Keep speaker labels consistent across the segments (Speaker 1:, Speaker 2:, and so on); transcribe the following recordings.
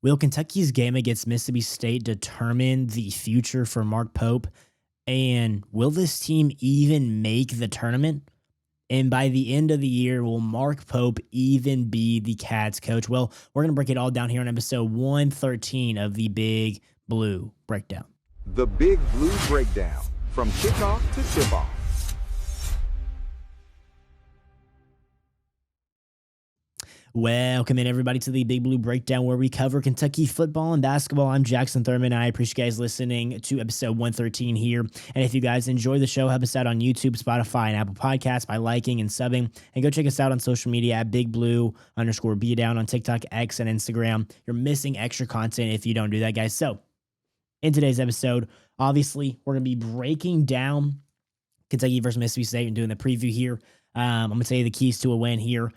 Speaker 1: Will Kentucky's game against Mississippi State determine the future for Mark Pope? And will this team even make the tournament? And by the end of the year, will Mark Pope even be the Cats coach? Well, we're going to break it all down here on episode 113 of the Big Blue Breakdown.
Speaker 2: The Big Blue Breakdown, from kickoff to tip-off.
Speaker 1: Welcome in, everybody, to the Big Blue Breakdown, where we cover Kentucky football and basketball. I'm Jackson Thurman. I appreciate you guys listening to episode 113 here. And if you guys enjoy the show, help us out on YouTube, Spotify, and Apple Podcasts by liking and subbing. And go check us out on social media at BigBlue_BeDown on TikTok, X, and Instagram. You're missing extra content if you don't do that, guys. So, in today's episode, obviously, we're going to be breaking down Kentucky versus Mississippi State and doing the preview here. I'm going to tell you the keys to a win here.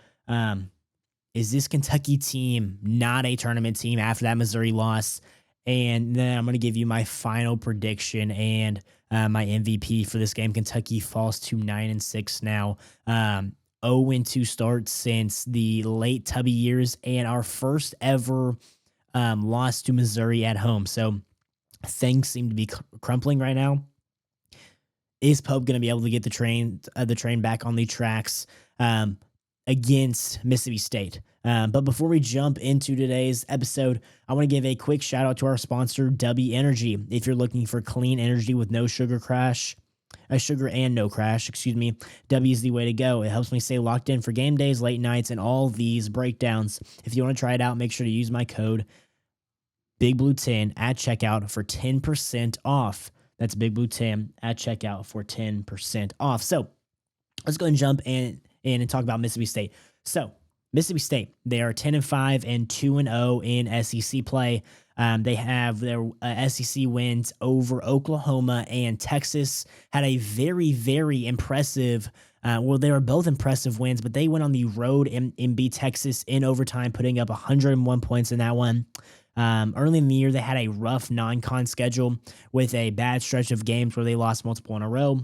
Speaker 1: Is this Kentucky team not a tournament team after that Missouri loss? And then I'm going to give you my final prediction and my MVP for this game. Kentucky falls to 9-6 now. 0-2 start since the late Tubby years, and our first ever loss to Missouri at home. So things seem to be crumpling right now. Is Pope going to be able to get the train back on the tracks against Mississippi State? But before we jump into today's episode, I want to give a quick shout out to our sponsor, W Energy. If you're looking for clean energy with no sugar and no crash, W is the way to go. It helps me stay locked in for game days, late nights, and all these breakdowns. If you want to try it out, make sure to use my code BIGBLUE10 at checkout for 10% off. That's BIGBLUE10 at checkout for 10% off. So let's go and jump in and talk about Mississippi State. So Mississippi State, they are 10-5 and 2-0 in SEC play. They have their SEC wins over Oklahoma and Texas. Had a very, very impressive. They were both impressive wins, but they went on the road and beat Texas in overtime, putting up 101 points in that one. Early in the year, they had a rough non-con schedule with a bad stretch of games where they lost multiple in a row.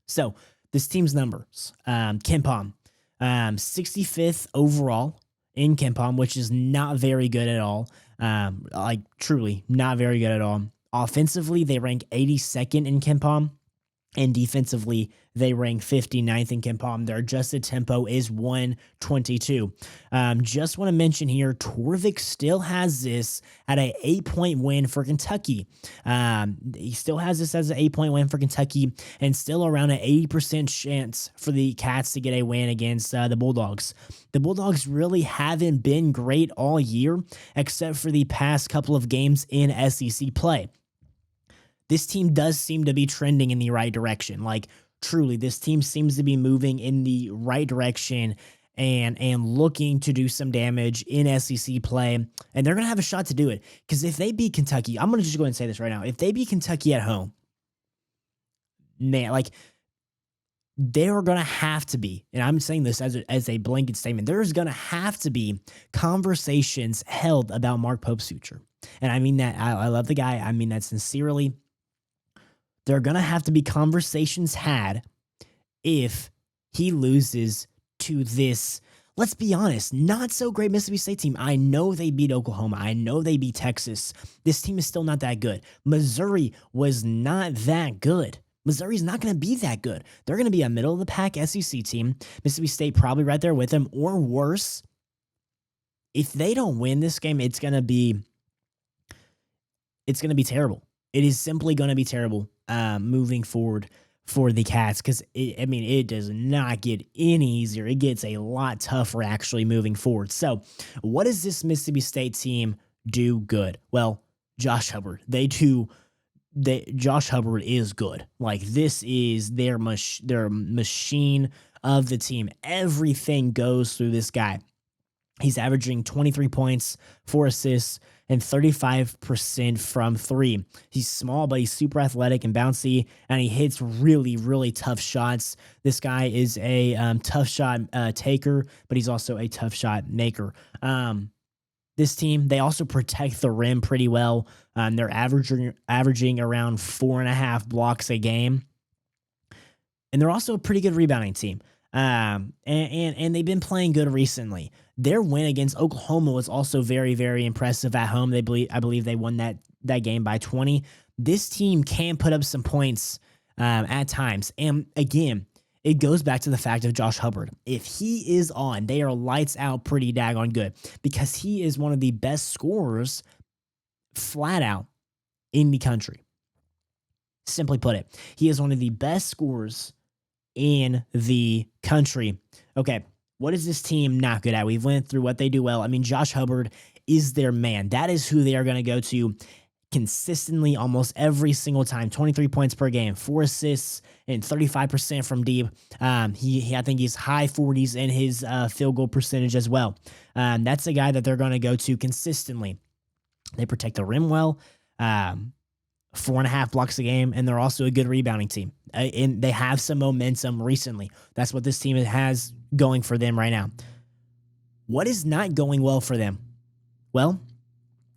Speaker 1: So this team's numbers, KenPom, 65th overall in KenPom, which is not very good at all. Truly not very good at all. Offensively, they rank 82nd in KenPom, and defensively, they rank 59th in KenPom. Their adjusted tempo is 122. Just want to mention here, Torvik still has this at an 8-point win for Kentucky. He still has this as an 8-point win for Kentucky, and still around an 80% chance for the Cats to get a win against the Bulldogs. The Bulldogs really haven't been great all year, except for the past couple of games in SEC play. This team does seem to be trending in the right direction. Truly, this team seems to be moving in the right direction and looking to do some damage in SEC play. And they're going to have a shot to do it. Because if they beat Kentucky, I'm going to just go ahead and say this right now. If they beat Kentucky at home, man, they're going to have to be, and I'm saying this as a blanket statement, there's going to have to be conversations held about Mark Pope's future. And I mean that, I love the guy. I mean that sincerely. There are going to have to be conversations had if he loses to this, let's be honest, not so great Mississippi State team. I know they beat Oklahoma. I know they beat Texas. This team is still not that good. Missouri was not that good. Missouri's not going to be that good. They're going to be a middle-of-the-pack SEC team. Mississippi State probably right there with them, or worse. If they don't win this game, it's going to be terrible. It is simply going to be terrible moving forward for the Cats, because it does not get any easier. It gets a lot tougher actually moving forward. So what does this Mississippi State team do good? Well, Josh Hubbard. Josh Hubbard is good. This is their machine of the team. Everything goes through this guy. He's averaging 23 points, 4 assists, and 35% from 3. He's small, but he's super athletic and bouncy, and he hits really, really tough shots. This guy is a tough shot taker, but he's also a tough shot maker. This team, they also protect the rim pretty well. They're averaging around 4.5 blocks a game. And they're also a pretty good rebounding team. And they've been playing good recently. Their win against Oklahoma was also very, very impressive at home. I believe they won that game by 20. This team can put up some points at times. And again, it goes back to the fact of Josh Hubbard. If he is on, they are lights out pretty daggone good because he is one of the best scorers flat out in the country. Simply put it, he is one of the best scorers in the country. Okay, what is this team not good at? We've went through what they do well. I mean, Josh Hubbard is their man. That is who they are going to go to consistently almost every single time. 23 points per game, 4 assists, and 35% from deep. I think he's high 40s in his field goal percentage as well. That's a guy that they're going to go to consistently. They protect the rim well. 4.5 blocks a game, and they're also a good rebounding team. And they have some momentum recently. That's what this team has going for them right now. What is not going well for them? Well,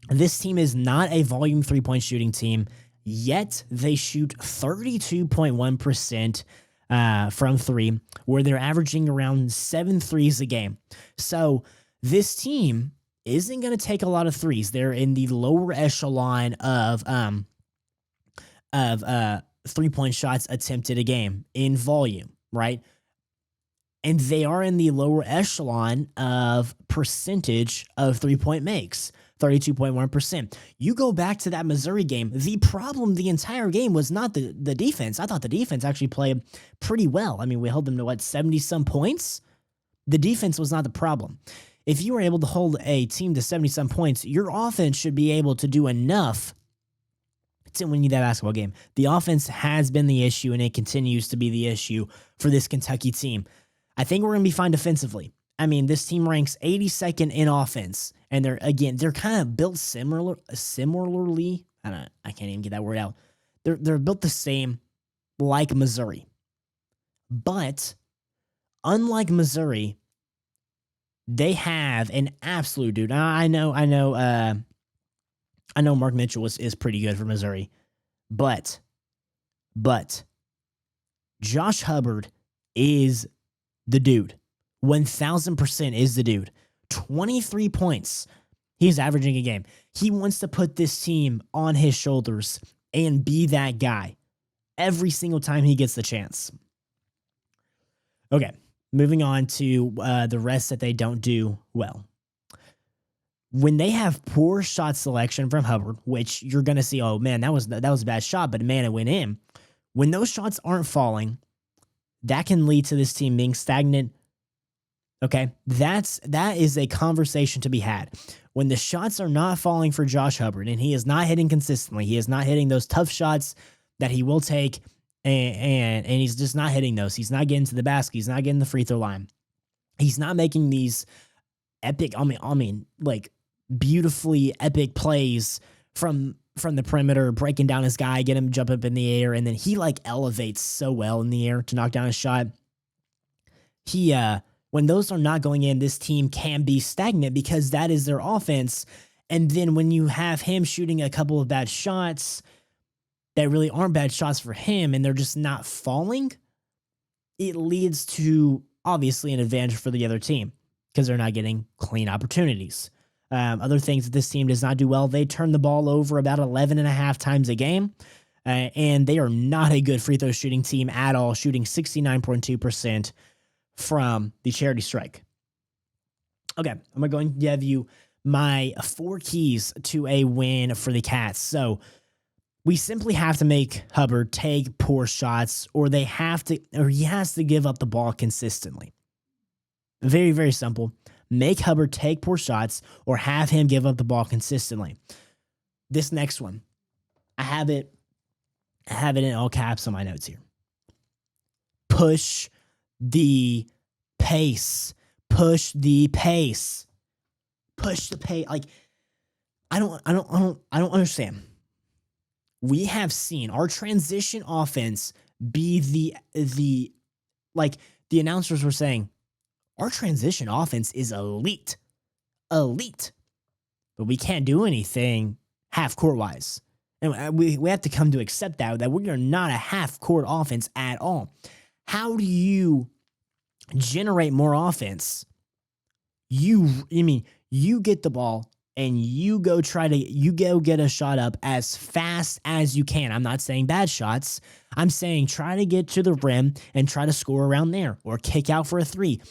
Speaker 1: this team is not a volume 3-point shooting team, yet they shoot 32.1% from three, where they're averaging around 7 threes a game. So this team isn't going to take a lot of threes. They're in the lower echelon of 3-point shots attempted a game in volume, right? And they are in the lower echelon of percentage of 3-point makes, 32.1%. You go back to that Missouri game, the problem the entire game was not the defense. I thought the defense actually played pretty well. I mean, we held them to 70-some points? The defense was not the problem. If you were able to hold a team to 70-some points, your offense should be able to do enough to win you that basketball game. The offense has been the issue, and it continues to be the issue for this Kentucky team. I think we're going to be fine defensively. I mean, this team ranks 82nd in offense, and they're kind of built similarly. I can't even get that word out. They're built the same, like Missouri. But unlike Missouri, they have an absolute dude. I know Mark Mitchell is pretty good for Missouri, but Josh Hubbard is the dude. 1,000% is the dude. 23 points he's averaging a game. He wants to put this team on his shoulders and be that guy every single time he gets the chance. Okay, moving on to the rest that they don't do well. When they have poor shot selection from Hubbard, which you're going to see, oh man, that was a bad shot, but man, it went in. When those shots aren't falling, that can lead to this team being stagnant. Okay, that is a conversation to be had. When the shots are not falling for Josh Hubbard and he is not hitting consistently, he is not hitting those tough shots that he will take, and he's just not hitting those. He's not getting to the basket. He's not getting the free throw line. He's not making these epic, like beautifully epic plays from the perimeter, breaking down his guy, get him to jump up in the air, and then he like elevates so well in the air to knock down a shot. When those are not going in, this team can be stagnant because that is their offense. And then when you have him shooting a couple of bad shots that really aren't bad shots for him and they're just not falling, it leads to obviously an advantage for the other team because they're not getting clean opportunities. Other things that this team does not do well, they turn the ball over about 11.5 times a game, and they are not a good free throw shooting team at all, shooting 69.2% from the charity strike. Okay, I'm going to give you my 4 keys to a win for the Cats. So we simply have to make Hubbard take poor shots, or he has to give up the ball consistently. Very, very simple. Make Hubbard take poor shots or have him give up the ball consistently. This next one, I have it in all caps on my notes here. Push the pace. Push the pace. Push the pace. Like, I don't understand. We have seen our transition offense be the announcers were saying, our transition offense is elite. Elite. But we can't do anything half-court wise. And we have to come to accept that we are not a half-court offense at all. How do you generate more offense, you get the ball and you go get a shot up as fast as you can. I'm not saying bad shots. I'm saying try to get to the rim and try to score around there or kick out for a three.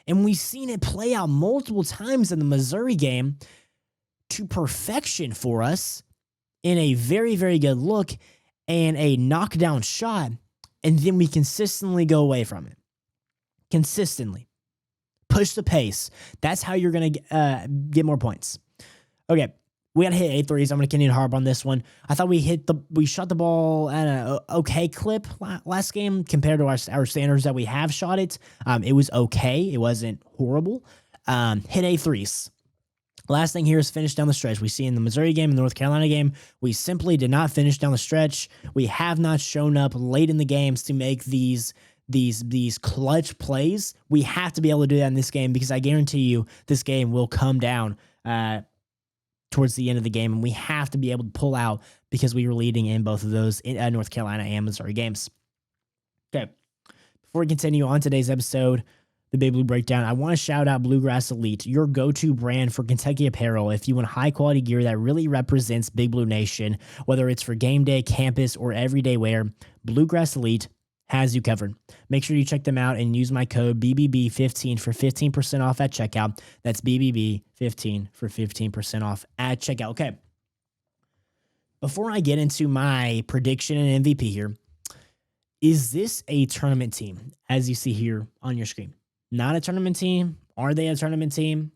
Speaker 1: And we've seen it play out multiple times in the Missouri game to perfection for us in a very, very good look and a knockdown shot. And then we consistently go away from it. Consistently. Push the pace. That's how you're going to get more points. Okay, we got to hit 8 threes. I'm going to continue to harp on this one. I thought we shot the ball at an okay clip last game compared to our standards that we have shot it. It was okay. It wasn't horrible. Hit 8 threes. Last thing here is finish down the stretch. We see in the Missouri game and the North Carolina game, we simply did not finish down the stretch. We have not shown up late in the games to make these clutch plays. We have to be able to do that in this game because I guarantee you this game will come down towards the end of the game, and we have to be able to pull out because we were leading in both of those North Carolina and Missouri games. Okay, before we continue on today's episode, the Big Blue Breakdown, I want to shout out Bluegrass Elite, your go-to brand for Kentucky apparel. If you want high-quality gear that really represents Big Blue Nation, whether it's for game day, campus, or everyday wear, Bluegrass Elite has you covered. Make sure you check them out and use my code BBB15 for 15% off at checkout. That's BBB15 for 15% off at checkout. Okay. Before I get into my prediction and MVP here, is this a tournament team, as you see here on your screen? Not a tournament team? Are they a tournament team?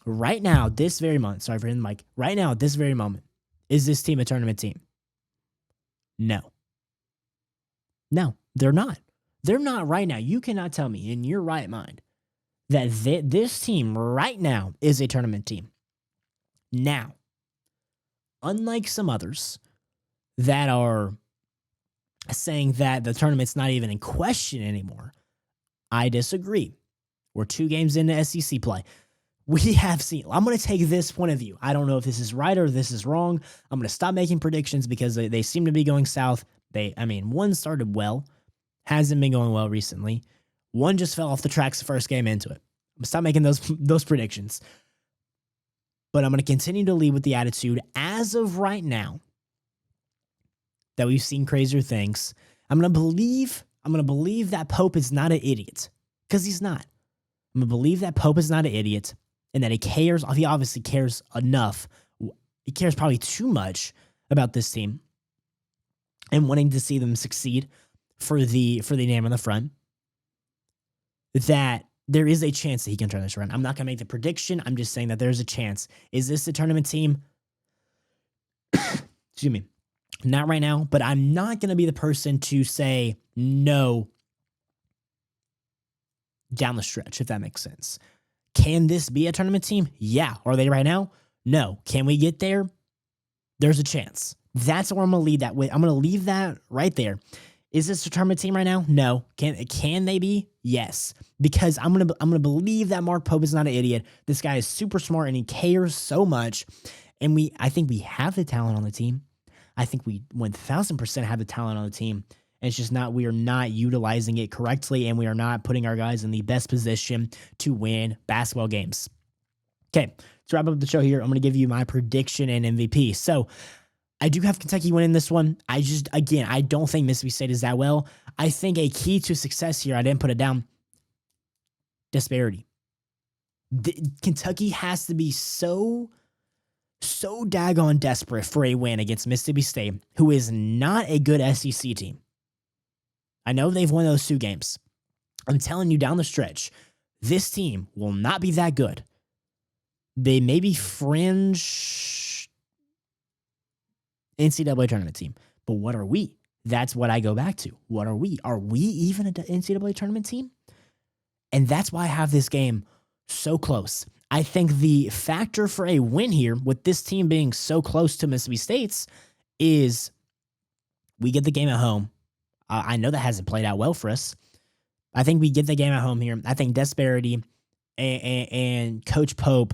Speaker 1: Right now, this very moment, sorry for hitting the mic. Right now, this very moment, is this team a tournament team? No. No, they're not. They're not right now. You cannot tell me in your right mind that this team right now is a tournament team. Now, unlike some others that are saying that the tournament's not even in question anymore, I disagree. We're 2 games into SEC play. We have seen, I'm going to take this point of view. I don't know if this is right or if this is wrong. I'm going to stop making predictions because they seem to be going south. One started well, hasn't been going well recently. One just fell off the tracks the first game into it. I'm going to stop making those predictions. But I'm going to continue to lead with the attitude as of right now that we've seen crazier things. I'm going to believe that Pope is not an idiot, because he's not. I'm going to believe that Pope is not an idiot and that he cares. He obviously cares enough. He cares probably too much about this team and wanting to see them succeed for the name on the front, that there is a chance that he can turn this around. I'm not going to make the prediction. I'm just saying that there's a chance. Is this a tournament team? Excuse me. Not right now, but I'm not going to be the person to say no down the stretch, if that makes sense. Can this be a tournament team? Yeah. Are they right now? No. Can we get there? There's a chance. That's where I'm going to lead that with. I'm going to leave that right there. Is this a tournament team right now? No. Can they be? Yes. Because I'm gonna believe that Mark Pope is not an idiot. This guy is super smart and he cares so much. And I think we have the talent on the team. I think we 1000% have the talent on the team. And it's just we are not utilizing it correctly, and we are not putting our guys in the best position to win basketball games. Okay, to wrap up the show here, I'm going to give you my prediction and MVP. So I do have Kentucky winning this one. I don't think Mississippi State is that well. I think a key to success here, I didn't put it down, disparity. Kentucky has to be so daggone desperate for a win against Mississippi State, who is not a good SEC team. I know they've won those 2 games. I'm telling you down the stretch, this team will not be that good. They may be fringe NCAA tournament team, but what are we? That's what I go back to. What are we? Are we even an NCAA tournament team? And that's why I have this game so close. I think the factor for a win here, with this team being so close to Mississippi State's, is we get the game at home. I know that hasn't played out well for us. I think we get the game at home here. I think disparity and Coach Pope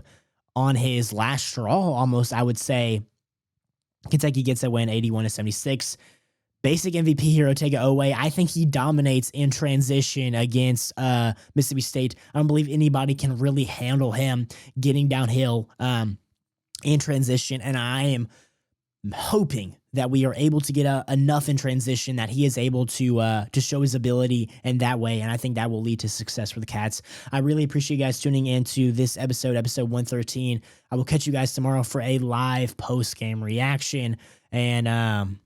Speaker 1: on his last straw, almost, I would say, Kentucky gets a win 81-76. basic MVP here, Otega Oweh. I think he dominates in transition against Mississippi State. I don't believe anybody can really handle him getting downhill in transition, and I am hoping that we are able to get enough in transition that he is able to show his ability in that way, and I think that will lead to success for the Cats. I really appreciate you guys tuning into this episode 113. I will catch you guys tomorrow for a live post-game reaction, and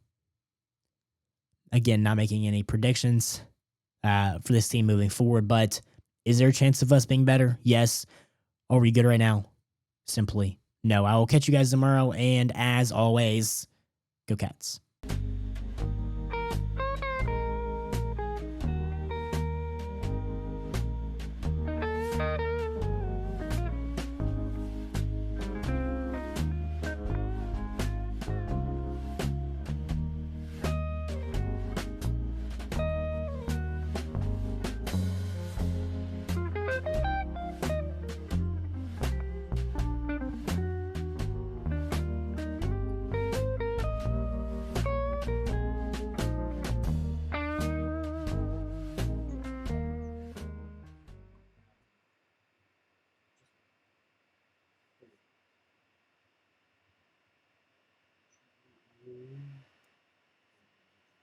Speaker 1: again, not making any predictions for this team moving forward, but is there a chance of us being better? Yes. Are we good right now? Simply no. I will catch you guys tomorrow, and as always, go Cats.